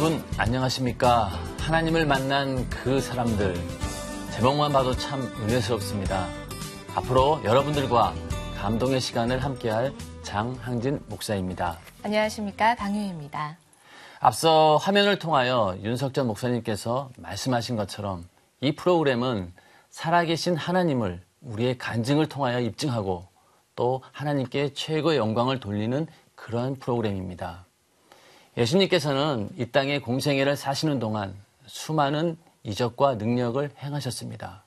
여러분 안녕하십니까? 하나님을 만난 그 사람들, 제목만 봐도 참 은혜스럽습니다. 앞으로 여러분들과 감동의 시간을 함께할 장항진 목사입니다. 안녕하십니까? 강유입니다. 앞서 화면을 통하여 윤석전 목사님께서 말씀하신 것처럼 이 프로그램은 살아계신 하나님을 우리의 간증을 통하여 입증하고 또 하나님께 최고의 영광을 돌리는 그런 프로그램입니다. 예수님께서는 이 땅의 공생애를 사시는 동안 수많은 이적과 능력을 행하셨습니다.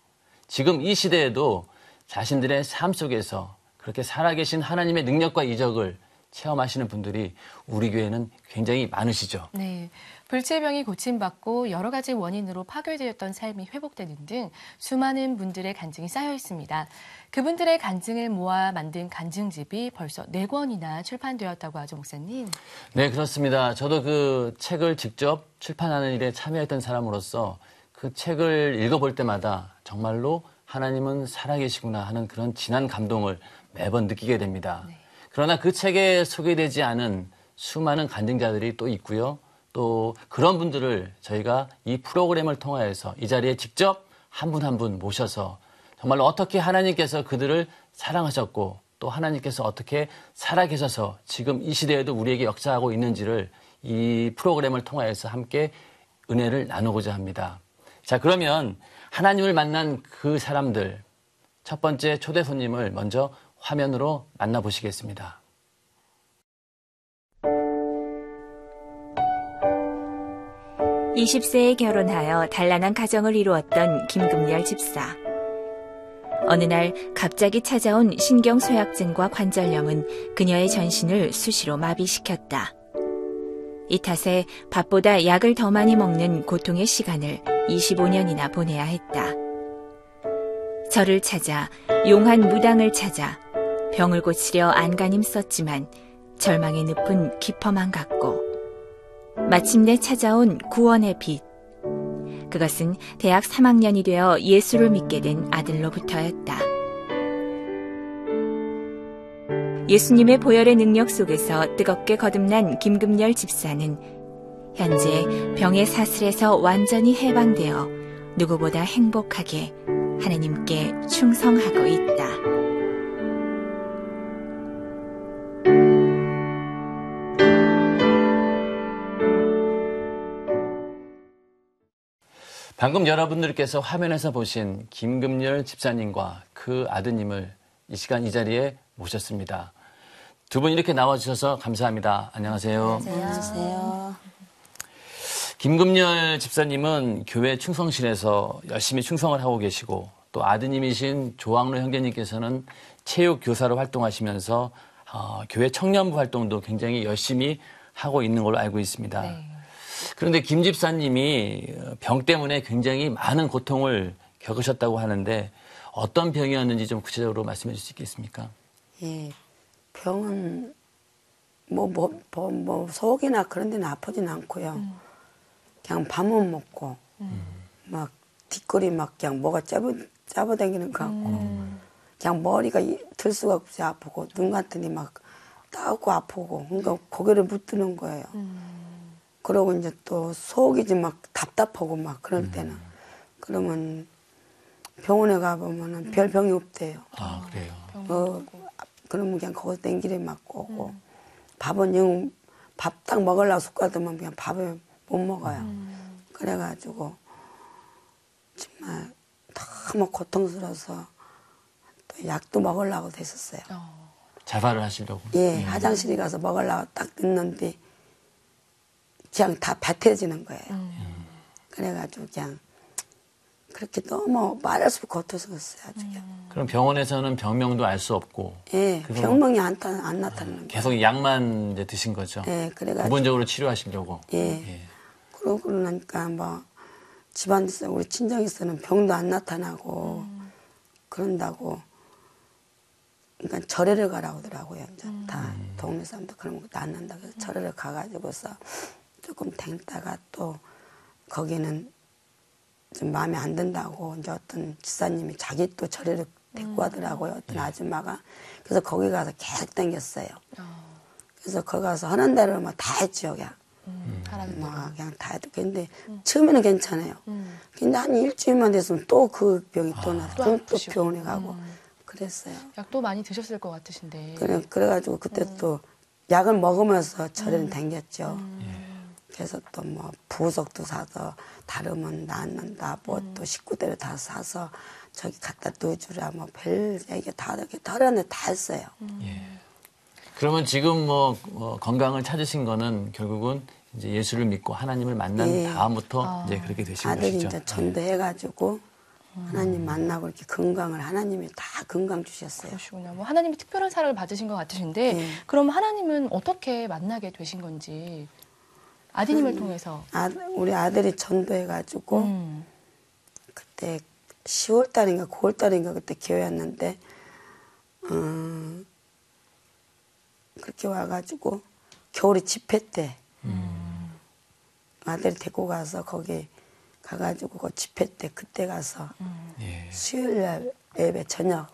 지금 이 시대에도 자신들의 삶 속에서 그렇게 살아계신 하나님의 능력과 이적을 체험하시는 분들이 우리 교회는 굉장히 많으시죠. 네, 불치병이 고침받고 여러 가지 원인으로 파괴되었던 삶이 회복되는 등 수많은 분들의 간증이 쌓여 있습니다. 그분들의 간증을 모아 만든 간증집이 벌써 4권이나 출판되었다고 하죠, 목사님? 네, 그렇습니다. 저도 그 책을 직접 출판하는 일에 참여했던 사람으로서 그 책을 읽어볼 때마다 정말로 하나님은 살아계시구나 하는 그런 진한 감동을 매번 느끼게 됩니다. 네. 그러나 그 책에 소개되지 않은 수많은 간증자들이 또 있고요. 또 그런 분들을 저희가 이 프로그램을 통하여서 이 자리에 직접 한 분 한 분 모셔서 정말로 어떻게 하나님께서 그들을 사랑하셨고 또 하나님께서 어떻게 살아계셔서 지금 이 시대에도 우리에게 역사하고 있는지를 이 프로그램을 통하여서 함께 은혜를 나누고자 합니다. 자, 그러면 하나님을 만난 그 사람들, 첫 번째 초대 손님을 먼저 화면으로 만나보시겠습니다. (20세에) 결혼하여 단란한 가정을 이루었던 김금열 집사. 어느 날 갑자기 찾아온 신경쇠약증과 관절염은 그녀의 전신을 수시로 마비시켰다. 이 탓에 밥보다 약을 더 많이 먹는 고통의 시간을 25년이나 보내야 했다. 절을 찾아 용한 무당을 찾아 병을 고치려 안간힘 썼지만 절망의 늪은 깊어만 갔고 마침내 찾아온 구원의 빛. 그것은 대학 3학년이 되어 예수를 믿게 된 아들로부터였다. 예수님의 보혈의 능력 속에서 뜨겁게 거듭난 김금열 집사는 현재 병의 사슬에서 완전히 해방되어 누구보다 행복하게 하나님께 충성하고 있다. 방금 여러분들께서 화면에서 보신 김금열 집사님과 그 아드님을 이 시간 이 자리에 모셨습니다. 두 분 이렇게 나와주셔서 감사합니다. 안녕하세요. 안녕하세요. 김금열 집사님은 교회 충성실에서 열심히 충성을 하고 계시고 또 아드님이신 조항로 형제님께서는 체육교사로 활동하시면서 교회 청년부 활동도 굉장히 열심히 하고 있는 걸로 알고 있습니다. 네. 그런데 김 집사님이 병 때문에 굉장히 많은 고통을 겪으셨다고 하는데 어떤 병이었는지 좀 구체적으로 말씀해 주실 수 있겠습니까? 예, 병은 속이나 그런 데는 아프진 않고요. 그냥 밥만 먹고 막 뒷골이 막 그냥 뭐가 짜부다니는 것 같고 그냥 머리가 들 수가 없이 아프고 눈 같으니 막 따갑고 아프고 그러니까 고개를 못 드는 거예요. 그러고 이제 또 속이 좀 막 답답하고 막 그럴 때는 그러면 병원에 가보면은 별 병이 없대요. 아, 그래요? 그러면 그냥 거기서 땡기를 맞고 오고 밥은 영 밥 딱 먹으려고 숟가락만 그냥 밥을 못 먹어요. 그래가지고 정말 너무 고통스러워서 또 약도 먹으려고 됐었어요. 자살을 하시려고? 예, 화장실에 가서 먹으려고 딱 넣는데 그냥 다 배태해지는 거예요. 그래가지고 그냥 그렇게 너무 말할 수 없고 고통스러웠어요. 그럼 병원에서는 병명도 알 수 없고 예, 병명이 안 나타나는 거예요. 계속 약만 이제 드신 거죠? 예, 그래가지고 부분적으로 치료하시려고? 예. 그러고 나니까 뭐 집안에서 우리 친정에서는 병도 안 나타나고 그런다고 그러니까 절에를 가라고 하더라고요. 이제 다 동네 사람들 그런 것도 안 난다. 그래서 절에를 가가지고서 조금 댕다가 또 거기는 좀 마음에 안 든다고 이제 어떤 집사님이 자기 또 절에를 데리고 가더라고요. 어떤 아줌마가. 그래서 거기 가서 계속 댕겼어요. 그래서 거기 가서 하는 대로 막 다 했죠. 그냥. 하라는 대로. 막 그냥 다 해도 근데 처음에는 괜찮아요. 근데 한 일주일만 됐으면 또 그 병이 또 나서 또 또 아프시고. 병원에 가고 그랬어요. 약도 많이 드셨을 것 같으신데. 그래가지고 그때 또 약을 먹으면서 절에는 다녔죠. 그래서 또 뭐 부석도 사서 다르면 낫는다. 뭐 또 식구대로 다 사서 저기 갖다 넣어주라. 뭐 별 얘기 다 이렇게 다른데 다 했어요. 예. 그러면 지금 건강을 찾으신 거는 결국은 이제 예수를 믿고 하나님을 만난 예. 다음부터 이제 그렇게 되신 아들이 것이죠. 이제 전도해가지고 하나님 만나고 이렇게 건강을 하나님이 다 건강 주셨어요. 그러시구나. 뭐 하나님이 특별한 사랑을 받으신 것 같으신데 네. 그럼 하나님은 어떻게 만나게 되신 건지 아드님을 통해서. 우리 아들이 전도해가지고 그때 10월 달인가 9월 달인가 그때 교회 왔는데 그렇게 와가지고 겨울에 집회 때 아들이 데리고 가서 거기 가가지고 그 집회 때 그때 가서 예. 수요일 예배 저녁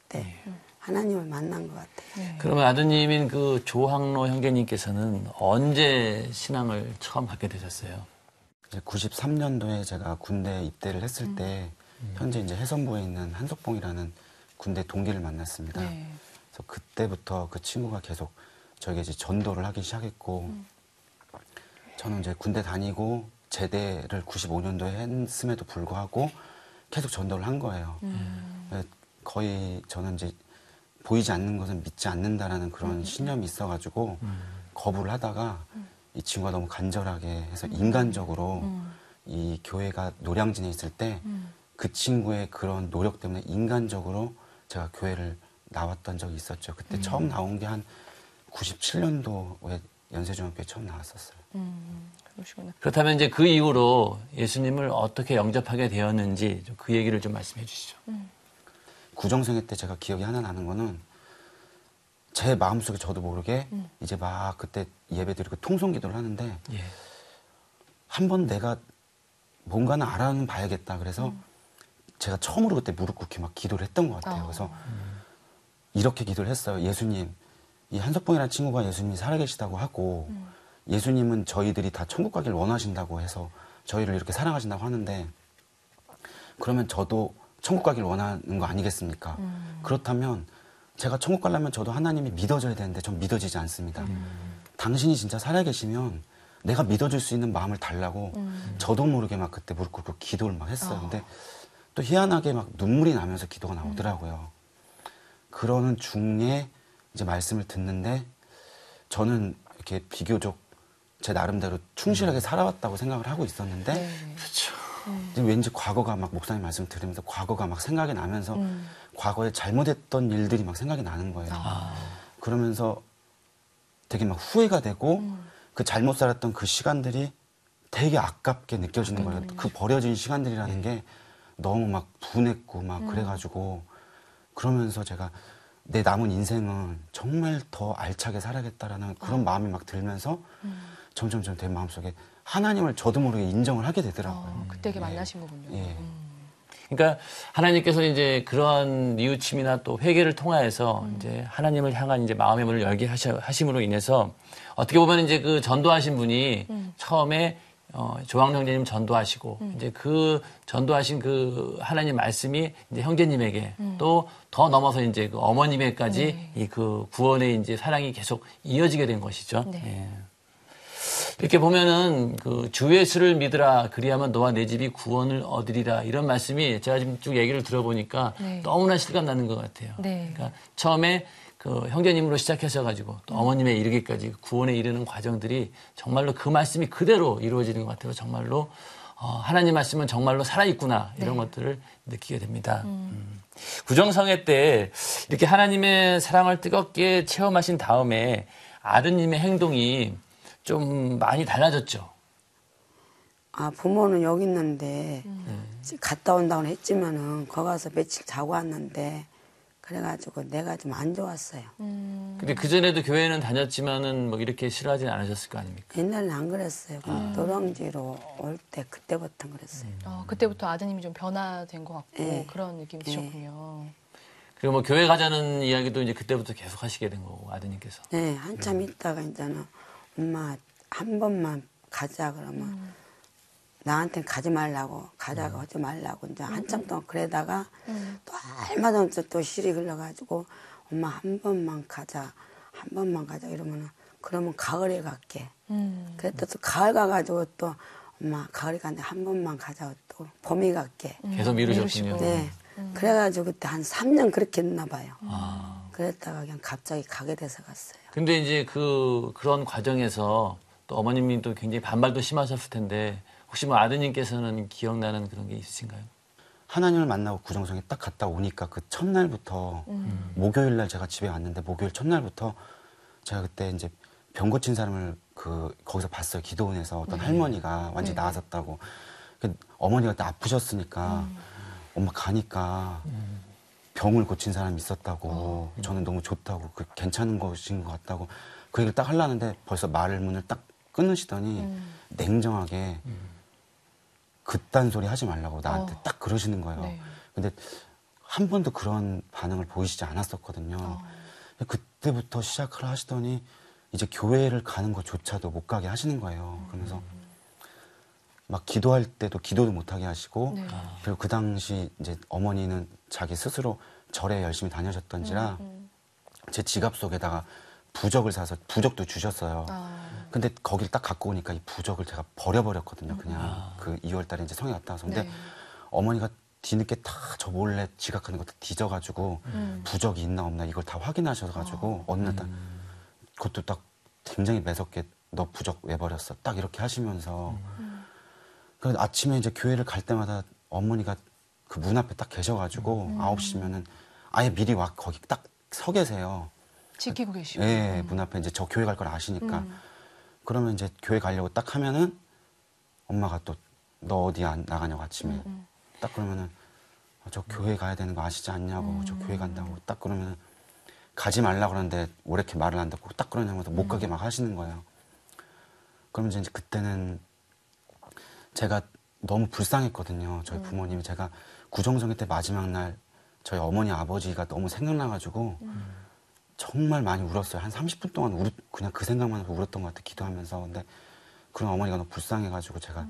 때 하나님을 만난 것 같아요. 그러면 아드님인 그 조항로 형제님께서는 언제 신앙을 처음 갖게 되셨어요? 이제 93년도에 제가 군대 입대를 했을 때 현재 이제 해선부에 있는 한석봉이라는 군대 동기를 만났습니다. 네. 그래서 그때부터 그 친구가 계속 저에게 이제 전도를 하기 시작했고 저는 이제 군대 다니고 제대를 95년도에 했음에도 불구하고 계속 전도를 한 거예요. 거의 저는 이제 보이지 않는 것은 믿지 않는다라는 그런 신념이 있어가지고 거부를 하다가 이 친구가 너무 간절하게 해서 인간적으로 이 교회가 노량진에 있을 때 그 친구의 그런 노력 때문에 인간적으로 제가 교회를 나왔던 적이 있었죠. 그때 처음 나온 게 한 97년도에 연세중학교에 처음 나왔었어요. 그러시구나. 그렇다면 이제 그 이후로 예수님을 어떻게 영접하게 되었는지 그 얘기를 좀 말씀해 주시죠. 구정생애 때 제가 기억이 하나 나는 거는 제 마음속에 저도 모르게 이제 막 그때 예배 드리고 통성기도를 하는데 예. 한번 내가 뭔가는 알아는 봐야겠다. 그래서 제가 처음으로 그때 무릎 꿇기 막 기도를 했던 것 같아요. 그래서 이렇게 기도를 했어요. 예수님, 이 한석봉이라는 친구가 예수님이 살아계시다고 하고 예수님은 저희들이 다 천국 가길 원하신다고 해서 저희를 이렇게 사랑하신다고 하는데 그러면 저도 천국 가길 원하는 거 아니겠습니까? 그렇다면 제가 천국 가려면 저도 하나님이 믿어져야 되는데 전 믿어지지 않습니다. 당신이 진짜 살아계시면 내가 믿어줄 수 있는 마음을 달라고 저도 모르게 막 그때 무릎 꿇고 기도를 막 했어요. 근데 또 희한하게 막 눈물이 나면서 기도가 나오더라고요. 그러는 중에 이제 말씀을 듣는데 저는 이렇게 비교적 제 나름대로 충실하게 살아왔다고 생각을 하고 있었는데 그렇죠. 이제 왠지 과거가 막 목사님 말씀 들으면서 과거가 막 생각이 나면서 과거에 잘못했던 일들이 막 생각이 나는 거예요. 그러면서 되게 막 후회가 되고 그 잘못 살았던 그 시간들이 되게 아깝게 느껴지는 거예요. 그 버려진 시간들이라는 게 너무 막 분했고 막 그래가지고 그러면서 제가 내 남은 인생은 정말 더 알차게 살아야겠다라는 그런 마음이 막 들면서 점점 제 마음속에 하나님을 저도 모르게 인정을 하게 되더라고요. 그때 만나신 거군요. 예. 그러니까 하나님께서 이제 그러한 뉘우침이나 또 회개를 통하여서 이제 하나님을 향한 이제 마음의 문을 열게 하심으로 인해서 어떻게 보면 이제 그 전도하신 분이 처음에 조항 형제님 전도하시고 이제 그 전도하신 그 하나님 말씀이 이제 형제님에게 또 더 넘어서 이제 그 어머님에까지 이 그 구원의 이제 사랑이 계속 이어지게 된 것이죠. 네. 예. 이렇게 보면은 그 주 예수를 믿으라 그리하면 너와 내 집이 구원을 얻으리라 이런 말씀이 제가 지금 쭉 얘기를 들어보니까 네. 너무나 실감 나는 것 같아요. 네. 그러니까 처음에 그 형제님으로 시작하셔가지고 또 어머님에 이르기까지 구원에 이르는 과정들이 정말로 그 말씀이 그대로 이루어지는 것 같아요. 정말로 하나님 말씀은 정말로 살아있구나 이런 것들을 느끼게 됩니다. 구정성회 때 이렇게 하나님의 사랑을 뜨겁게 체험하신 다음에 아드님의 행동이 좀 많이 달라졌죠. 부모는 여기 있는데 갔다 온다고 했지만은 거기 가서 며칠 자고 왔는데 그래가지고 내가 좀 안 좋았어요. 근데 그전에도 교회는 다녔지만은 뭐 이렇게 싫어하진 않으셨을 거 아닙니까? 옛날에는 안 그랬어요. 노량지로 올 때 그때부터 그랬어요. 그때부터 아드님이 좀 변화된 것 같고 네. 그런 느낌이 드셨군요. 그리고 뭐 교회 가자는 이야기도 이제 그때부터 계속 하시게 된 거고 아드님께서. 네, 한참 있다가 이제는 엄마 한 번만 가자 그러면 나한테 가지 말라고 가자고 하지 말라고 이제 한참 동안 그러다가 또 얼마나 또 실이 흘러가지고 엄마 한 번만 가자 한 번만 가자 이러면은 그러면 가을에 갈게. 그랬다 또 가을 가가지고 또 엄마 가을에 갔는데 한 번만 가자 또 봄에 갈게. 계속 미루셨군요. 네. 그래가지고 그때 한 3년 그렇게 했나 봐요. 그랬다가 그냥 갑자기 가게 돼서 갔어요. 근데 이제 그런 과정에서 또 어머님이 또 굉장히 반발도 심하셨을 텐데 혹시 뭐 아드님께서는 기억나는 그런 게 있으신가요? 하나님을 만나고 구정성에 딱 갔다 오니까 그 첫날부터 목요일 날 제가 집에 왔는데 목요일 첫날부터 제가 그때 이제 병 고친 사람을 거기서 봤어요. 기도원에서 어떤 할머니가 완전히 나아졌다고. 어머니가 그때 아프셨으니까 엄마 가니까 병을 고친 사람이 있었다고 저는 너무 좋다고 괜찮은 것인 것 같다고 그 얘기를 딱 하려는데 벌써 문을 딱 끊으시더니 냉정하게 그딴 소리 하지 말라고 나한테 딱 그러시는 거예요. 네. 근데 한 번도 그런 반응을 보이시지 않았었거든요. 그때부터 시작을 하시더니 이제 교회를 가는 것조차도 못 가게 하시는 거예요. 그러면서 막 기도할 때도 기도도 못 하게 하시고 네. 그리고 그 당시 이제 어머니는 자기 스스로 절에 열심히 다녀셨던지라 제 지갑 속에다가 부적을 사서 부적도 주셨어요. 근데 거길 딱 갖고 오니까 이 부적을 제가 버려버렸거든요. 그냥 그 2월 달에 이제 성에 갔다 와서. 근데 네. 어머니가 뒤늦게 다 저 몰래 지각하는 것도 뒤져가지고 부적이 있나 없나 이걸 다 확인하셔가지고 어느 날 딱 그것도 딱 굉장히 매섭게 너 부적 왜 버렸어? 딱 이렇게 하시면서 그래서 아침에 이제 교회를 갈 때마다 어머니가 그 문 앞에 딱 계셔가지고 9시면은 아예 미리 와 거기 딱 서 계세요. 지키고 계시고. 예, 문 앞에 이제 저 교회 갈 걸 아시니까. 그러면 이제 교회 가려고 딱 하면은 엄마가 또 너 어디 안 나가냐고 아침에. 딱 그러면은 저 교회 가야 되는 거 아시지 않냐고. 저 교회 간다고. 딱 그러면은 가지 말라 그러는데 왜 이렇게 말을 안 듣고 딱 그러냐면서 못 가게 막 하시는 거예요. 그러면 이제 그때는 제가 너무 불쌍했거든요. 저희 부모님이. 제가 구정성회 때 마지막 날 저희 어머니 아버지가 너무 생각나가지고 정말 많이 울었어요. 한 30분 동안 그냥 그 생각만 하고 울었던 것 같아요. 기도하면서. 근데 그런 어머니가 너무 불쌍해가지고 제가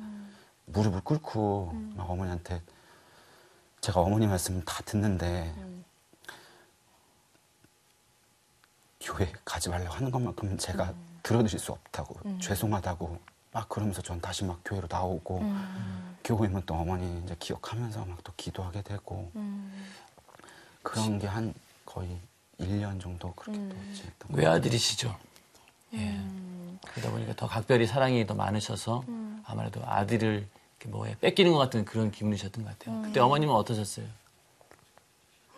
무릎을 꿇고 막 어머니한테 제가 어머니 말씀 다 듣는데 교회 가지 말라고 하는 것만큼은 제가 들어드릴 수 없다고 죄송하다고 막 그러면서 전 다시 막 교회로 나오고 교회 오면 또 어머니 이제 기억하면서 막 또 기도하게 되고 그런 게 한 거의 1년 정도 그렇게 또 지냈던 것 같아요. 외아들이시죠. 예. 그러다 보니까 더 각별히 사랑이 더 많으셔서 아무래도 아들을 이렇게 뭐에 뺏기는 것 같은 그런 기분이셨던 것 같아요. 그때 어머님은 어떠셨어요?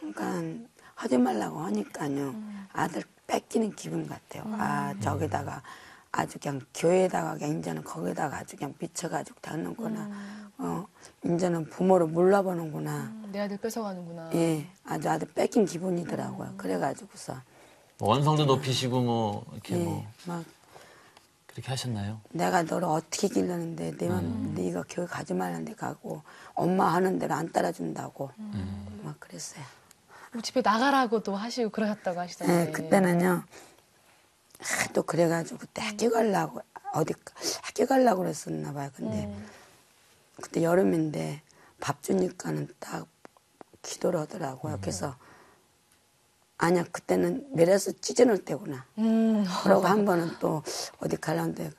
그러니까 하지 말라고 하니까요. 아들 뺏기는 기분 같아요. 아 저기다가 아주 그냥 교회에다가 그냥 이제는 거기다가 아주 그냥 미쳐가지고 다는구나. 이제는 부모를 몰라보는구나. 내 아들 뺏어가는구나. 예, 아주 아들 뺏긴 기분이더라고요. 그래가지고서 뭐 원성도 높이시고 뭐 이렇게 예, 뭐 막 그렇게 하셨나요? 내가 너를 어떻게 길렀는데 네가 교회 가지 말라는데 가고 엄마 하는 대로 안 따라준다고 막 그랬어요. 뭐 집에 나가라고도 하시고 그러셨다고 하시던데. 네, 그때는요. 또 그래가지고 그때 학교 가려고 어디 학교 가려고 그랬었나 봐요. 근데 그때 여름인데 밥 주니까는 딱 기도를 하더라고요. 그래서 아니야 그때는 매래서 찢어놓을 때구나. 그러고 한 번은 또 어디 가려는데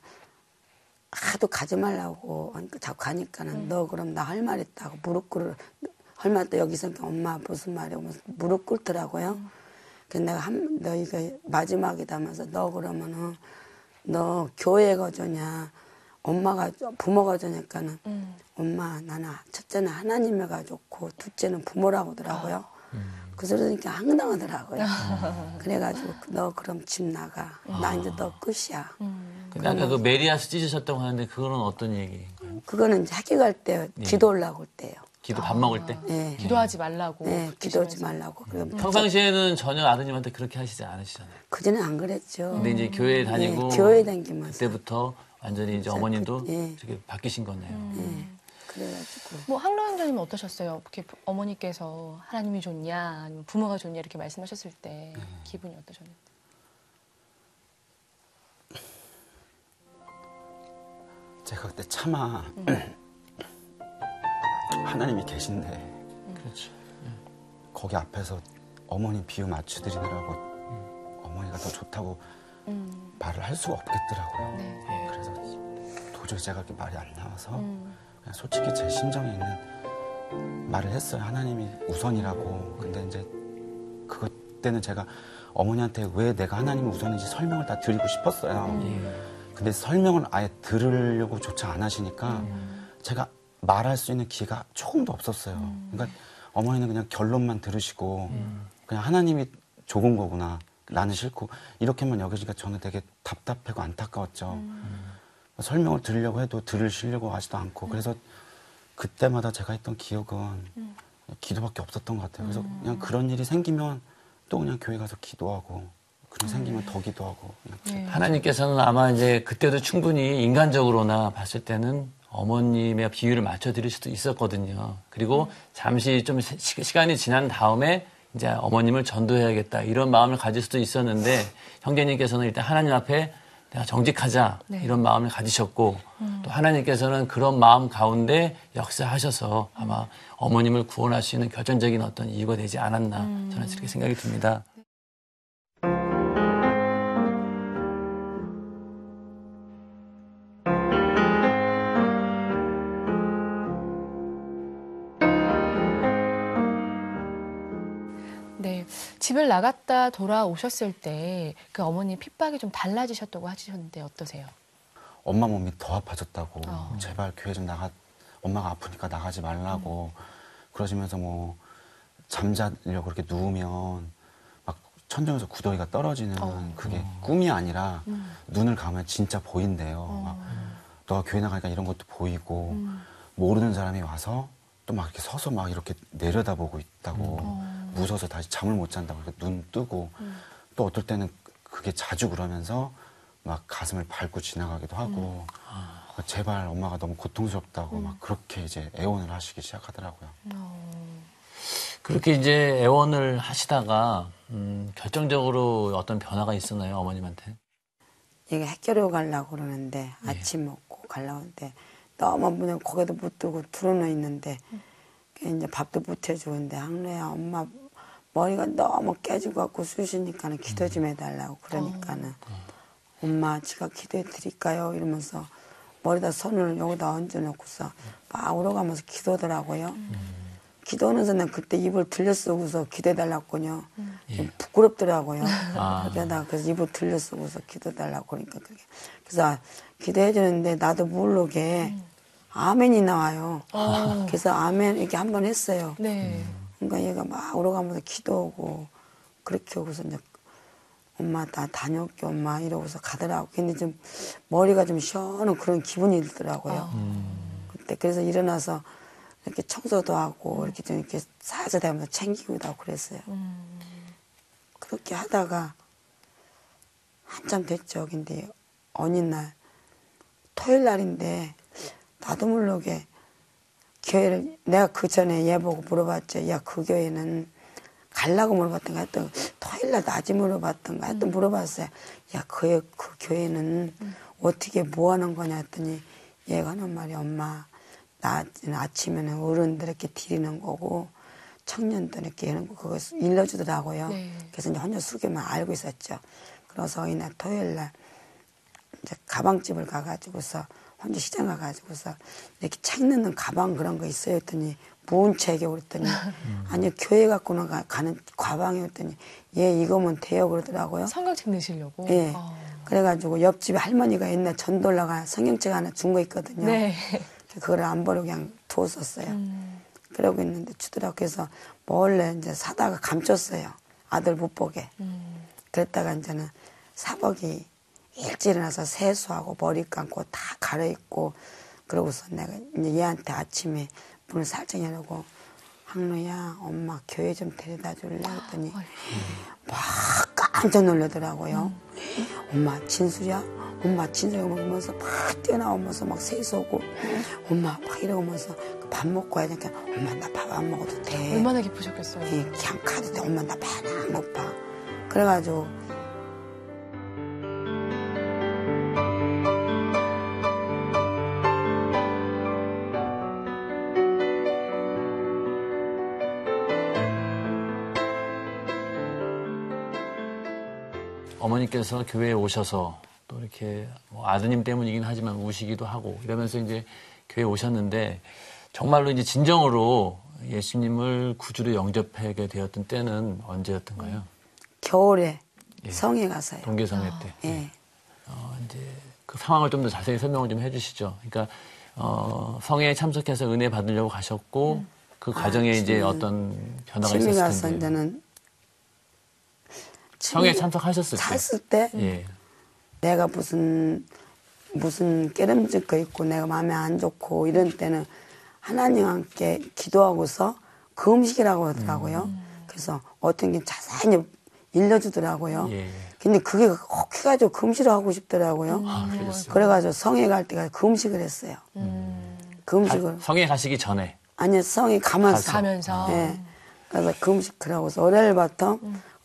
하도 가지 말라고 하니까 자꾸 가니까는 너 그럼 나 할 말 있다고 무릎 꿇을 할 말 또 여기서 엄마 무슨 말이야 무릎 꿇더라고요. 그래서 내가 너 이거 마지막이다면서 너 그러면은 너 교회 가주냐 엄마가 부모가 주니까는 엄마 나는 첫째는 하나님이가 좋고 둘째는 부모라고 하더라고요. 그 소리 들으니까 황당하더라고요. 그래가지고 너 그럼 집 나가. 나 이제 너 끝이야. 근데 아까 그 메리아스 찢으셨다고 하는데 그거는 어떤 얘기인가요? 그거는 이제 학교 갈 때 기도 올라고 올 때요. 기도 밥 먹을 때? 네. 기도하지 말라고. 네, 기도하지 말라고. 그럼 평상시에는 전혀 아드님한테 그렇게 하시지 않으시잖아요. 그전에 안 그랬죠. 근데 이제 교회 다니고 네, 교회 다니면서 그때부터 완전히 이제 어머님도 예. 되게 바뀌신 거네요. 그래가지고 뭐 항로원장님은 어떠셨어요? 이렇게 어머니께서 하나님이 좋냐, 아니면 부모가 좋냐 이렇게 말씀하셨을 때 기분이 어떠셨나요? 제가 그때 차마 하나님이 계신데 그렇죠. 거기 앞에서 어머니 비유 맞춰드리느라고 어머니가 더 좋다고 말을 할 수가 없겠더라고요. 네. 그래서 도저히 제가 그렇게 말이 안 나와서 그냥 솔직히 제 심정에 있는 말을 했어요. 하나님이 우선이라고. 근데 이제 그때는 제가 어머니한테 왜 내가 하나님이 우선인지 설명을 다 드리고 싶었어요. 근데 설명을 아예 들으려고 조차 안 하시니까 제가 말할 수 있는 기회가 조금도 없었어요. 그러니까 어머니는 그냥 결론만 들으시고 그냥 하나님이 좋은 거구나. 나는 싫고 이렇게만 여겨지니까 저는 되게 답답하고 안타까웠죠. 설명을 들으려고 해도 들으시려고 하지도 않고 그래서 그때마다 제가 했던 기억은 기도밖에 없었던 것 같아요. 그래서 그냥 그런 일이 생기면 또 그냥 교회 가서 기도하고 그런 생기면 더 기도하고 그냥 하나님께서는 아마 이제 그때도 충분히 인간적으로나 봤을 때는 어머님의 비유를 맞춰드릴 수도 있었거든요. 그리고 잠시 좀 시간이 지난 다음에 이제 어머님을 전도해야겠다 이런 마음을 가질 수도 있었는데 형제님께서는 일단 하나님 앞에 내가 정직하자 이런 마음을 가지셨고 또 하나님께서는 그런 마음 가운데 역사하셔서 아마 어머님을 구원할 수 있는 결정적인 어떤 이유가 되지 않았나 저는 그렇게 생각이 듭니다. 네, 집을 나갔다 돌아오셨을 때 그 어머니 핍박이 좀 달라지셨다고 하셨는데 어떠세요? 엄마 몸이 더 아파졌다고 제발 교회 좀 엄마가 아프니까 나가지 말라고 그러시면서 뭐 잠자려고 그렇게 누우면 막 천정에서 구더기가 떨어지는 그게 꿈이 아니라 눈을 감으면 진짜 보인대요. 막 너가 교회 나가니까 이런 것도 보이고 모르는 사람이 와서 또 막 이렇게 서서 막 이렇게 내려다보고 있다고 무서워서 다시 잠을 못 잔다고 이렇게 눈 뜨고 또 어떨 때는 그게 자주 그러면서 막 가슴을 밟고 지나가기도 하고 제발 엄마가 너무 고통스럽다고 막 그렇게 이제 애원을 하시기 시작하더라고요. 그렇게 이제 애원을 하시다가 결정적으로 어떤 변화가 있었나요, 어머님한테? 얘가 학교로 가려고 그러는데 아침 먹고 가려고 하는데 너무 그냥 고개도 못 들고 들어누워 있는데 이제 밥도 못 해주는데 항로야 엄마 머리가 너무 깨지고 갖고 쑤시니까는 기도 좀 해달라고 그러니까는 엄마 제가 기도해 드릴까요? 이러면서 머리다 손을 여기다 얹어놓고서 막 울어가면서 기도하더라고요. 기도하면서 난 그때 입을 들려 쓰고서 기도해달라고요. 좀 부끄럽더라고요. 그래서 입을 들려 쓰고서 기도해달라고 그러니까 그렇게. 그래서 기도해주는데 나도 모르게 아멘이 나와요. 그래서 아멘 이렇게 한번 했어요. 네. 그러니까 얘가 막 울어가면서 기도하고 그렇게 하고서 이제 엄마 나 다녀올게 엄마 이러고서 가더라고. 근데 좀 머리가 좀 시원한 그런 기분이 들더라고요. 그때 그래서 일어나서 이렇게 청소도 하고 이렇게 좀 이렇게 사자대면서 챙기기도 하고 그랬어요. 그렇게 하다가 한참 됐죠. 근데 어느 날 토요일 날인데 나도 모르게 교회를 내가 그 전에 얘 보고 물어봤죠. 야 그 교회는 가려고 물어봤던가 했던 토요일날 낮에 물어봤던가 했던 물어봤어요. 야 그 교회는 어떻게 뭐 하는 거냐 했더니 얘가 하는 말이 엄마 나 아침에는 어른들에게 드리는 거고 청년들에게 하는 거 그거 일러주더라고요. 네. 그래서 이제 혼자 수기만 알고 있었죠. 그래서 이날 토요일날 이제 가방집을 가가지고서 혼자 시장 가가지고서 이렇게 책 넣는 가방 그런 거 있어요 했더니 무슨 책이 그랬더니 아니 교회 갖고는 가는 가방이 했더니 얘 이거면 돼요 그러더라고요. 성경책 넣으시려고? 예. 그래가지고 옆집에 할머니가 옛날 전도라가 성경책 하나 준 거 있거든요. 네. 그거를 안 버리고 그냥 두었었어요. 그러고 있는데 주더라고. 그래서 몰래 이제 사다가 감췄어요. 아들 못 보게. 그랬다가 이제는 사복이 일찍 일어나서 세수하고 머리 감고 다 갈아입고 그러고서 내가 이제 얘한테 아침에 문을 살짝 열고 항로야 엄마 교회 좀 데려다 줄래 했더니 막 깜짝 놀라더라고요. 엄마 진수야? 엄마 진수야 먹으면서 막 뛰어나오면서 막 세수하고 엄마 막 이러면서 밥 먹고 와야 되니까 엄마 나 밥 안 먹어도 돼. 얼마나 기쁘셨겠어요. 예, 그냥 가도 돼. 엄마 나 밥 안 먹봐. 그래가지고 어머니께서 교회에 오셔서 또 이렇게 뭐 아드님 때문이긴 하지만 우시기도 하고 이러면서 이제 교회에 오셨는데 정말로 이제 진정으로 예수님을 구주로 영접하게 되었던 때는 언제였던가요? 겨울에 예. 성에 가서요. 동계성회 때. 예. 이제 그 상황을 좀 더 자세히 설명을 좀 해주시죠. 그러니까 성회에 참석해서 은혜 받으려고 가셨고 그 과정에 이제 어떤 변화가 취미 있었을 가서 텐데. 이제는 성회에 참석하셨을 때. 샀을 때 예. 내가 무슨 깨름질 거 있고 내가 마음에 안 좋고 이런 때는 하나님께 기도하고서 그 음식이라고 하더라고요. 그래서 어떤 게 자세히 일러주더라고요. 예. 근데 그게 혹해가지고 그 음식을 하고 싶더라고요. 그러셨어요. 그래가지고 성에 갈 때가 그 음식을 했어요. 그 음식을. 성에 가시기 전에. 아니, 성에 가면서. 가면서. 예. 그래서 그 음식 그러고서 월요일부터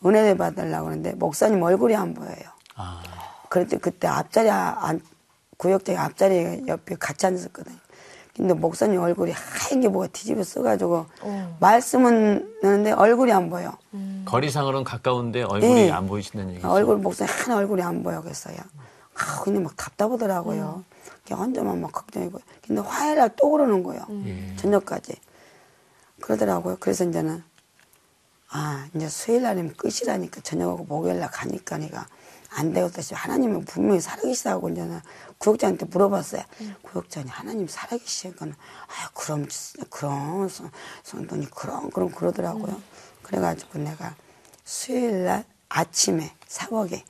은혜를 받으려고 하는데 목사님 얼굴이 안 보여요. 아, 그랬더니 그때 앞자리, 구역장 앞자리 옆에 같이 앉았거든요. 근데 목사님 얼굴이 하얀 게 뭐가 뒤집어 써가지고 말씀은 하는데 얼굴이 안 보여. 거리상으로는 가까운데 얼굴이 예. 안 보이신다는 얘기죠. 얼굴 목사님 하나 얼굴이 안 보여 그랬어요. 근데 막 답답하더라고요. 그냥 혼자만 막 걱정이고. 근데 화요일날 또 그러는 거예요. 저녁까지. 그러더라고요. 그래서 이제는 이제 수요일날이면 끝이라니까 저녁하고 목요일날 가니까 내가 안 되겠다 싶어. 하나님은 분명히 살아계시다고 이제는 구역장한테 물어봤어요. 구역장이 하나님 살아계시니까 그럼 성도님 그럼 그러더라고요. 그래가지고 내가 수요일날 아침에 사복에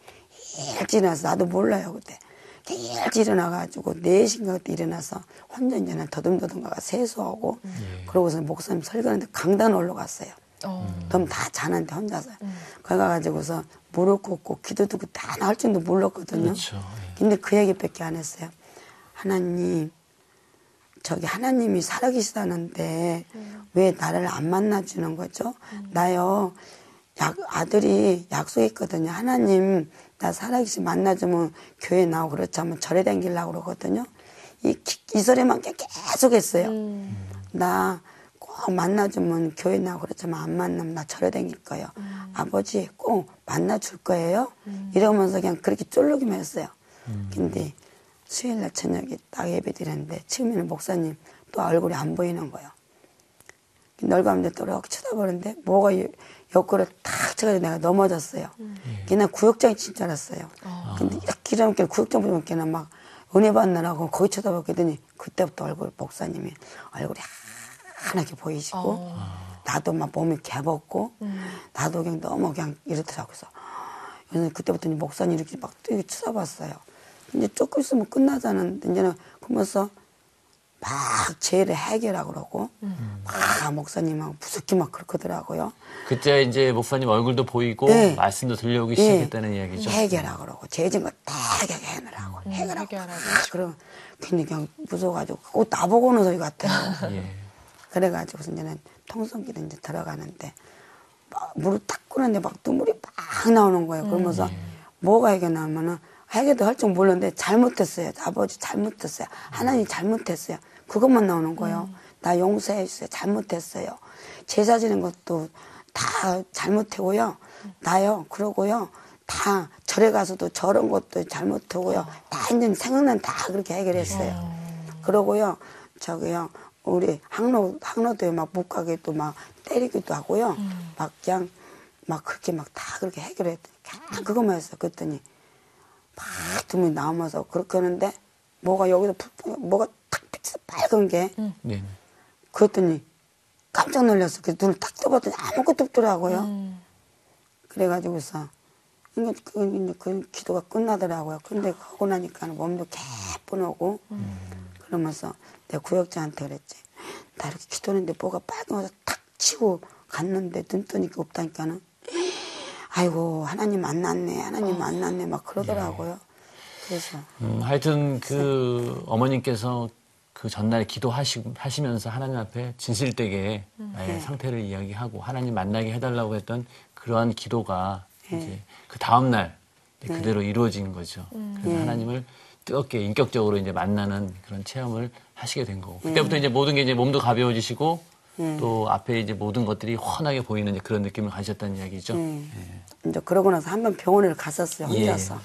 일찍 일어나서 나도 몰라요 그때 일찍 일어나가지고 4시인가 그때 일어나서 혼자 이제는 더듬더듬 가가 세수하고 그러고서 목사님 설교하는데 강단 올라갔어요. 그럼 다 자는데 혼자서. 거기 가가지고서 무릎 꿇고 기도도 그때 하나 할 줄도 몰랐거든요. 그렇죠. 근데 그 얘기밖에 안 했어요. 하나님, 하나님이 살아계시다는데 왜 나를 안 만나주는 거죠? 나요, 아들이 약속했거든요. 하나님, 나 살아계시 만나주면 교회 나오고 그렇지 않으면 절에 다니려고 그러거든요. 이 소리만 계속 했어요. 나 꼭 만나주면 교회 나오고 그렇지만 안 만나면 나 절에 다닐 거예요. 아버지 꼭 만나줄 거예요. 이러면서 그냥 그렇게 쫄르기만 했어요. 근데 수요일날 저녁에 딱 예배 드렸는데 처음에는 목사님 또 얼굴이 안 보이는 거예요. 얼굴 안 보이는데 또 이렇게 쳐다보는데 뭐가 옆구리를 탁 쳐가지고 내가 넘어졌어요. 걔는 구역장이 진짜 알았어요. 근데 이렇게 이러면 구역장 보면 걔는 막 은혜 받느라고 거기 쳐다봤더니 그때부터 목사님이 얼굴이 환하게 보이시고 나도 막 몸이 개벗고 나도 그냥 너무 그냥 이렇더라고요. 그래서 그때부터 목사님 이렇게 막 되게 쳐다봤어요. 이제 조금 있으면 끝나자는 이제는 그러면서 막 죄를 해결하고 그러고 막 목사님하고 무섭게 막 그렇더라고요. 그때 이제 목사님 얼굴도 보이고 네. 말씀도 들려오기 시작했다는 이야기죠. 해결하고 그러고 죄진 거 다 해결하느라고 해결하고 그럼 근데 그냥 무서워가지고 꼭 나보고 오는 소리 같아요. 예. 그래가지고 이제는 통성기도 이제 들어가는데 막 무릎 탁 꿇는데 막 눈물이 막 나오는 거예요. 그러면서 뭐가 해결나면은 해결도 할 줄 몰랐는데 잘못했어요. 아버지 잘못했어요. 하나님 잘못했어요. 그것만 나오는 거예요. 나 용서해 주세요. 잘못했어요. 제사 지는 것도 다 잘못하고요. 나요. 그러고요. 다 절에 가서도 저런 것도 잘못하고요. 다 이제 생각난 다 그렇게 해결했어요. 그러고요. 우리 항로도에 막 못 가게도 막 때리기도 하고요. 막 그냥 막 그렇게 막 다 그렇게 해결했더니 그냥 그것만 했어요. 그랬더니 막 눈물이 나오면서 그렇게 하는데 뭐가 여기서 뭐가 탁 비쳐서 빨간 게 네. 그랬더니 깜짝 놀랐어. 그래서 눈을 딱 떠봤더니 아무것도 없더라고요. 그래가지고서 그 기도가 끝나더라고요. 근데 하고 나니까 몸도 개뿐하고 그러면서 내가 구역자한테 그랬지. 나 이렇게 기도하는데 뭐가 빨개서 탁 치고 갔는데 눈 뜨니까 없다니까는 아이고 하나님 만났네 막 그러더라고요. 그래서 하여튼 그 어머님께서 그 전날 기도하시면서 하나님 앞에 진실되게 나의 상태를 이야기하고 하나님 만나게 해달라고 했던 그러한 기도가 이제 그 다음날 그대로 이루어진 거죠. 그래서 하나님을 뜨겁게 인격적으로 이제 만나는 그런 체험을 하시게 된 거고. 그때부터 이제 모든 게 이제 몸도 가벼워지시고 또 앞에 이제 모든 것들이 훤하게 보이는 이제 그런 느낌을 가지셨다는 이야기죠. 이제 그러고 나서 한번 병원을 갔었어요, 예. 혼자서.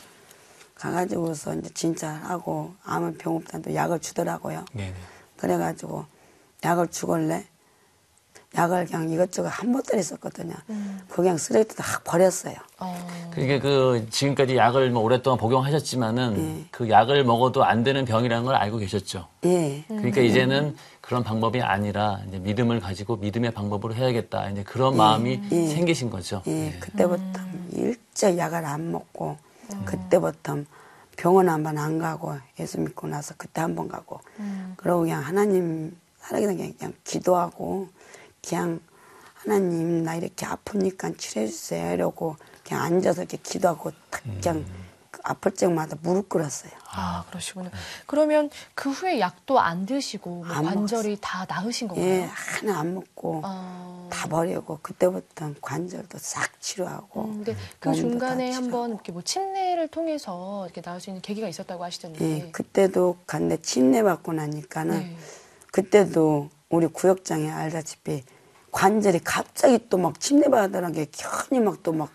가가지고서 이제 진짜 하고 아무 병 없다도 약을 주더라고요. 네. 그래가지고 약을 주걸래 약을 그냥 이것저것 한 보따리 있었거든요. 그거 그냥 쓰레기통에 다 버렸어요. 그게 그 지금까지 약을 뭐 오랫동안 복용하셨지만은 그 약을 먹어도 안 되는 병이라는 걸 알고 계셨죠. 예. 그러니까 이제는 그런 방법이 아니라 이제 믿음을 가지고 믿음의 방법으로 해야겠다. 이제 그런 마음이 생기신 거죠. 예, 그때부터 일찍 약을 안 먹고 그때부터 병원 한번 안 가고 예수 믿고 나서 그때 한 번 가고 그러고 그냥 하나님 살아계신 그냥 기도하고 그냥 하나님 나 이렇게 아프니까 치료해 주세요 이러고 그냥 앉아서 이렇게 기도하고 탁 그냥 아플 적마다 무릎 꿇었어요. 아, 그러시구나. 그러면 그 후에 약도 안 드시고 뭐 안 관절이 다 나으신 건가요? 예, 하나 안 먹고 다 버리고 그때부터 관절도 싹 치료하고. 근데 그 몸도 중간에 다 한번 치료하고. 이렇게 뭐 침례를 통해서 이렇게 나을 수 있는 계기가 있었다고 하시던데. 예, 그때도 갔는데 침례 받고 나니까는 네. 그때도 우리 구역장에 알다시피 관절이 갑자기 또 막 침례 받으라는 게 괜히 막 또 막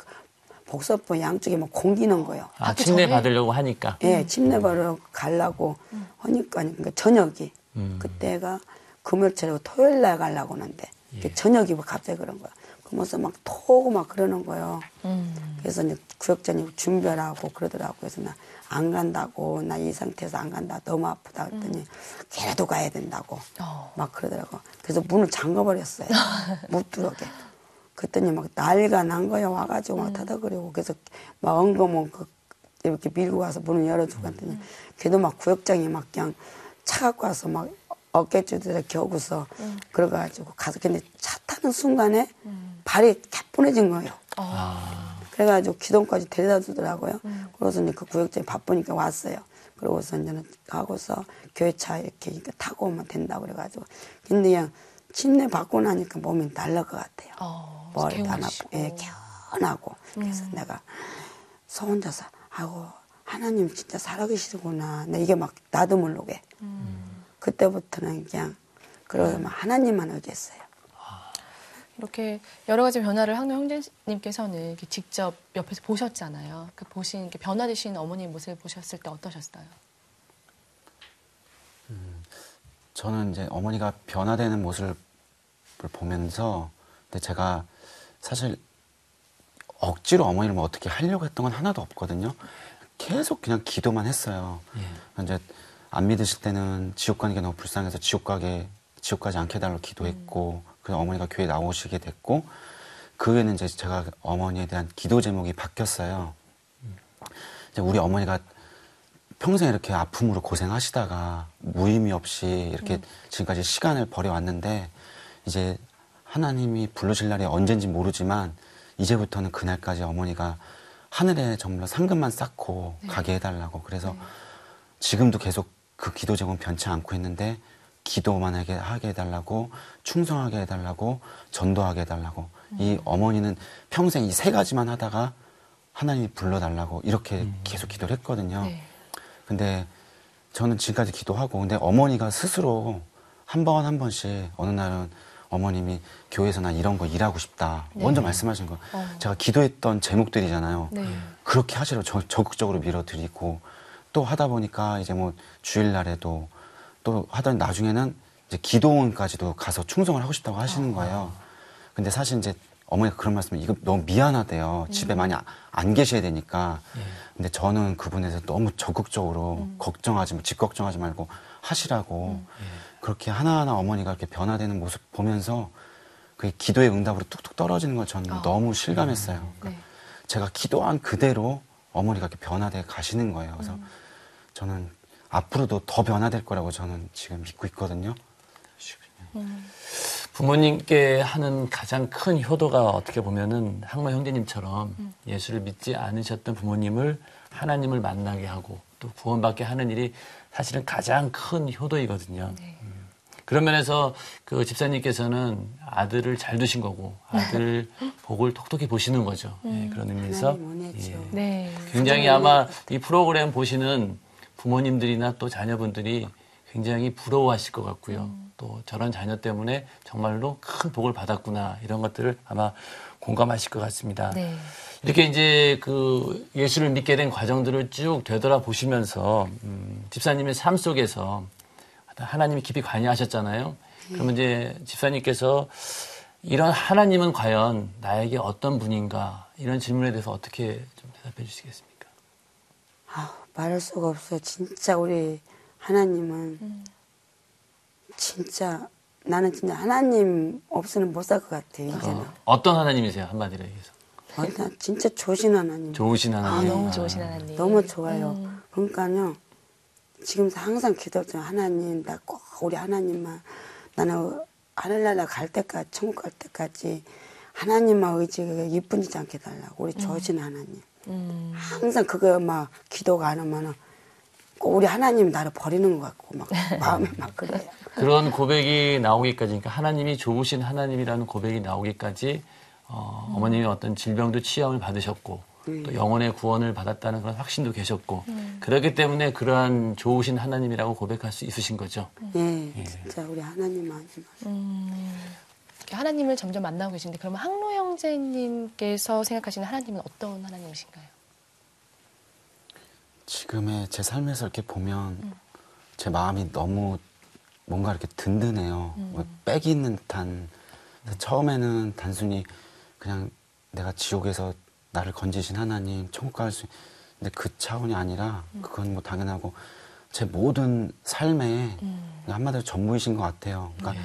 복사포 양쪽에 막 공기는 거예요. 아, 받기 침례 전에? 받으려고 하니까. 예, 침례 받으러 가려고 하니까 그러니까 저녁이 그때가 금요일 차리고 토요일 날 가려고 하는데 이게 저녁이 뭐 갑자기 그런 거야. 그러면서 막 토고 막 그러는 거예요. 그래서 이제 구역장이 준비하라고 그러더라고요. 그래서 나 안 간다고 나 이 상태에서 안 간다 너무 아프다 그랬더니 걔라도 가야 된다고 막 그러더라고. 그래서 문을 잠가버렸어요. 못 들어오게. 그랬더니 막 난리가 난 거야. 와가지고 막 타닥거리고 그래서 막 엉거멍거 이렇게 밀고 와서 문을 열어주고 했더니 걔도 막 구역장이 막 그냥 차 갖고 와서 막 어깨줄에 겨고서 그래가지고 가서 근데 차 타는 순간에 발이 개뿐해진 거예요. 그래가지고 기동까지 데려다 주더라고요. 그래서 이제 그 구역장이 바쁘니까 왔어요. 그러고서 이제는 가고서 교회차 이렇게 타고 오면 된다고 그래가지고. 근데 그냥 침례 받고 나니까 몸이 날릴 것 같아요. 머리도 안 아프고, 예, 개운하고. 그래서 내가 서 혼자서, 아이고, 하나님 진짜 살아계시구나. 나 이게 막 나도 모르게. 그때부터는 그냥, 그러면 하나님만 의지했어요. 이렇게 여러 가지 변화를 학로 형제님께서는 이렇게 직접 옆에서 보셨잖아요. 그 보신 이렇게 변화되신 어머님 모습을 보셨을 때 어떠셨어요? 저는 이제 어머니가 변화되는 모습을 보면서 근데 제가 사실 억지로 어머니를 뭐 어떻게 하려고 했던 건 하나도 없거든요. 계속 그냥 기도만 했어요. 이제 안 믿으실 때는 지옥 가는 게 너무 불쌍해서 지옥 가지 않게 해달라고 기도했고 그래서 어머니가 교회 나오시게 됐고 그 후에는 이제 제가 어머니에 대한 기도 제목이 바뀌었어요. 이제 우리 어머니가 평생 이렇게 아픔으로 고생하시다가 무의미 없이 이렇게 지금까지 시간을 버려왔는데 이제 하나님이 부르실 날이 언젠지 모르지만 이제부터는 그날까지 어머니가 하늘에 정말 상급만 쌓고 가게 해달라고 그래서 지금도 계속 그 기도 제목은 변치 않고 있는데 기도만 하게 해달라고 충성하게 해달라고 전도하게 해달라고 이 어머니는 평생 이 세 가지만 하다가 하나님이 불러달라고 이렇게 계속 기도를 했거든요. 근데 저는 지금까지 기도하고 근데 어머니가 스스로 한 번 한 번씩 어느 날은 어머님이 교회에서 나 이런 거 일하고 싶다 먼저 말씀하신 거 제가 기도했던 제목들이잖아요. 그렇게 하시라고 적극적으로 밀어드리고 또 하다 보니까 이제 뭐 주일날에도 또 하던 나중에는 이제 기도원까지도 가서 충성을 하고 싶다고 하시는 거예요. 근데 사실 이제 어머니가 그런 말씀을 이거 너무 미안하대요. 집에 많이 안 계셔야 되니까. 근데 저는 그분에서 너무 적극적으로 집 걱정하지 말고 하시라고 그렇게 하나하나 어머니가 이렇게 변화되는 모습 보면서 그 기도의 응답으로 뚝뚝 떨어지는 걸 저는 너무 실감했어요. 그러니까 제가 기도한 그대로 어머니가 이렇게 변화돼 가시는 거예요. 그래서 저는 앞으로도 더 변화될 거라고 저는 지금 믿고 있거든요. 부모님께 하는 가장 큰 효도가 어떻게 보면은 항모 형제님처럼 예수를 믿지 않으셨던 부모님을 하나님을 만나게 하고 또 구원받게 하는 일이 사실은 가장 큰 효도이거든요. 그런 면에서 그 집사님께서는 아들을 잘 두신 거고 아들 복을 톡톡히 보시는 거죠. 예, 그런 의미에서 하나님 원했죠. 네. 굉장히 아마 이 프로그램 보시는 부모님들이나 또 자녀분들이 굉장히 부러워하실 것 같고요. 또 저런 자녀 때문에 정말로 큰 복을 받았구나 이런 것들을 아마 공감하실 것 같습니다. 네. 이렇게 이제 그 예수를 믿게 된 과정들을 쭉 되돌아보시면서 집사님의 삶 속에서 하나님이 깊이 관여하셨잖아요. 그러면 이제 집사님께서 이런 하나님은 과연 나에게 어떤 분인가 이런 질문에 대해서 어떻게 좀 대답해 주시겠습니까? 말할 수가 없어. 진짜 우리 하나님은 진짜 나는 진짜 하나님 없이는 못 살 것 같아요. 이제는. 어떤 하나님이세요? 한마디로 얘기해서. 나 진짜 좋으신 하나님. 좋으신 하나님. 너무 좋으신 하나님. 너무 좋아요. 그러니까요. 지금 항상 기도하죠. 하나님, 나 꼭 우리 하나님만 나는 하늘나라 갈 때까지, 천국 갈 때까지 하나님만 의지가 이쁘지 않게 달라고. 우리 좋으신 하나님. 항상 그거 막 기도가 안 하면은 꼭 우리 하나님 나를 버리는 것 같고 막 마음이 막 그래요. 그런 고백이 나오기까지, 그러니까 하나님이 좋으신 하나님이라는 고백이 나오기까지 어머님이 어떤 질병도 치유함을 받으셨고 또 영혼의 구원을 받았다는 그런 확신도 계셨고 그렇기 때문에 그러한 좋으신 하나님이라고 고백할 수 있으신 거죠. 예, 진짜 우리 하나님만. 하나님을 점점 만나고 계신데 그러면 항로 형제님께서 생각하시는 하나님은 어떤 하나님이신가요? 지금의 제 삶에서 이렇게 보면 제 마음이 너무 뭔가 이렇게 든든해요. 빽이 있는 듯한. 처음에는 단순히 그냥 내가 지옥에서 나를 건지신 하나님, 천국 갈 수, 근데 그 차원이 아니라 그건 뭐 당연하고 제 모든 삶에 한마디로 전부이신 것 같아요. 그러니까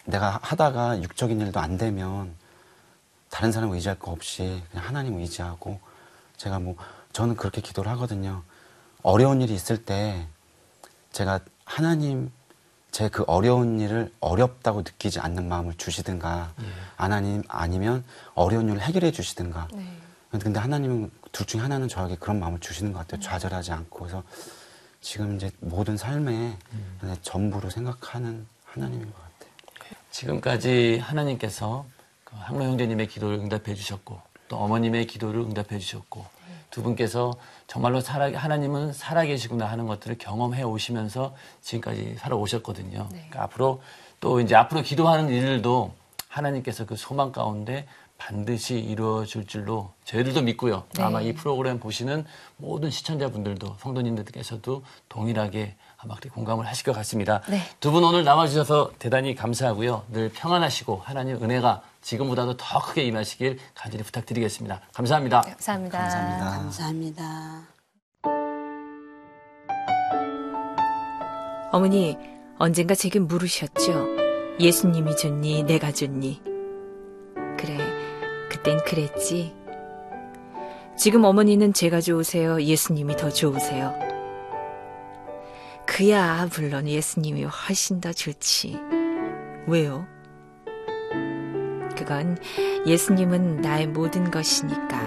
내가 하다가 육적인 일도 안 되면 다른 사람 의지할 거 없이 그냥 하나님 의지하고 제가 뭐 저는 그렇게 기도를 하거든요. 어려운 일이 있을 때 제가 하나님 제 그 어려운 일을 어렵다고 느끼지 않는 마음을 주시든가 하나님 아니면 어려운 일을 해결해 주시든가. 네. 근데 하나님은 둘 중에 하나는 저에게 그런 마음을 주시는 것 같아요. 좌절하지 않고. 그래서 지금 이제 모든 삶에 전부로 생각하는 하나님인 것 같아요. 지금까지 하나님께서 그 항로 형제님의 기도를 응답해 주셨고 또 어머님의 기도를 응답해 주셨고 두 분께서 정말로 하나님은 살아계시구나 하는 것들을 경험해 오시면서 지금까지 살아오셨거든요. 네. 그러니까 앞으로 기도하는 일들도 하나님께서 그 소망 가운데 반드시 이루어질 줄로 저희들도 믿고요. 네. 아마 이 프로그램 보시는 모든 시청자분들도 성도님들께서도 동일하게 아마 그렇게 공감을 하실 것 같습니다. 네. 두 분 오늘 나와주셔서 대단히 감사하고요. 늘 평안하시고 하나님 은혜가 지금보다도 더 크게 임하시길 간절히 부탁드리겠습니다. 감사합니다. 감사합니다. 감사합니다. 감사합니다. 어머니, 언젠가 제게 물으셨죠? 예수님이 좋니, 내가 좋니? 그래, 그땐 그랬지. 지금 어머니는 제가 좋으세요? 예수님이 더 좋으세요? 그야, 물론 예수님이 훨씬 더 좋지. 왜요? 그건 예수님은 나의 모든 것이니까.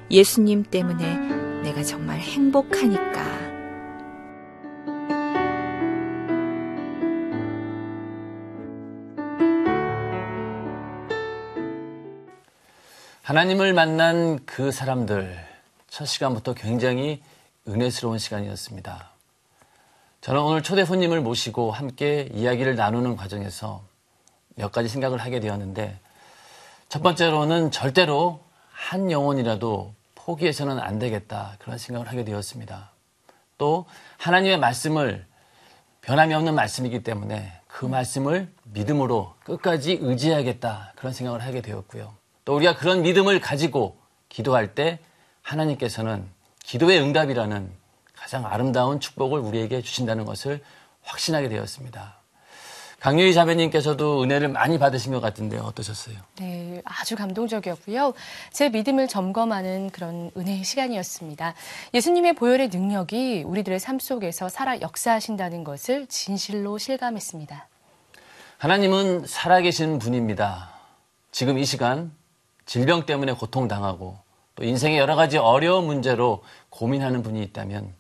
예수님 때문에 내가 정말 행복하니까. 하나님을 만난 그 사람들, 첫 시간부터 굉장히 은혜스러운 시간이었습니다. 저는 오늘 초대 손님을 모시고 함께 이야기를 나누는 과정에서 몇 가지 생각을 하게 되었는데 첫 번째로는 절대로 한 영혼이라도 포기해서는 안 되겠다 그런 생각을 하게 되었습니다. 또 하나님의 말씀을 변함이 없는 말씀이기 때문에 그 말씀을 믿음으로 끝까지 의지해야겠다 그런 생각을 하게 되었고요. 또 우리가 그런 믿음을 가지고 기도할 때 하나님께서는 기도의 응답이라는 가장 아름다운 축복을 우리에게 주신다는 것을 확신하게 되었습니다. 강유희 자매님께서도 은혜를 많이 받으신 것 같은데 어떠셨어요? 네, 아주 감동적이었고요. 제 믿음을 점검하는 그런 은혜의 시간이었습니다. 예수님의 보혈의 능력이 우리들의 삶 속에서 살아 역사하신다는 것을 진실로 실감했습니다. 하나님은 살아계신 분입니다. 지금 이 시간 질병 때문에 고통당하고 또 인생의 여러 가지 어려운 문제로 고민하는 분이 있다면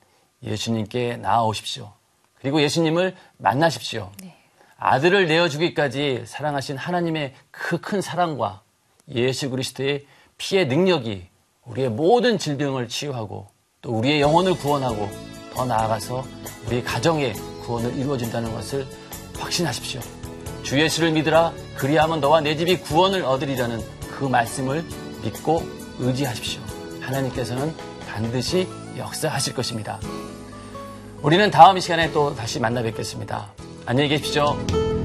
예수님께 나아오십시오. 그리고 예수님을 만나십시오. 네. 아들을 내어주기까지 사랑하신 하나님의 그 큰 사랑과 예수 그리스도의 피의 능력이 우리의 모든 질병을 치유하고 또 우리의 영혼을 구원하고 더 나아가서 우리 가정의 구원을 이루어진다는 것을 확신하십시오. 주 예수를 믿으라 그리하면 너와 내 집이 구원을 얻으리라는 그 말씀을 믿고 의지하십시오. 하나님께서는 반드시 역사하실 것입니다. 우리는 다음 시간에 또 다시 만나 뵙겠습니다. 안녕히 계십시오.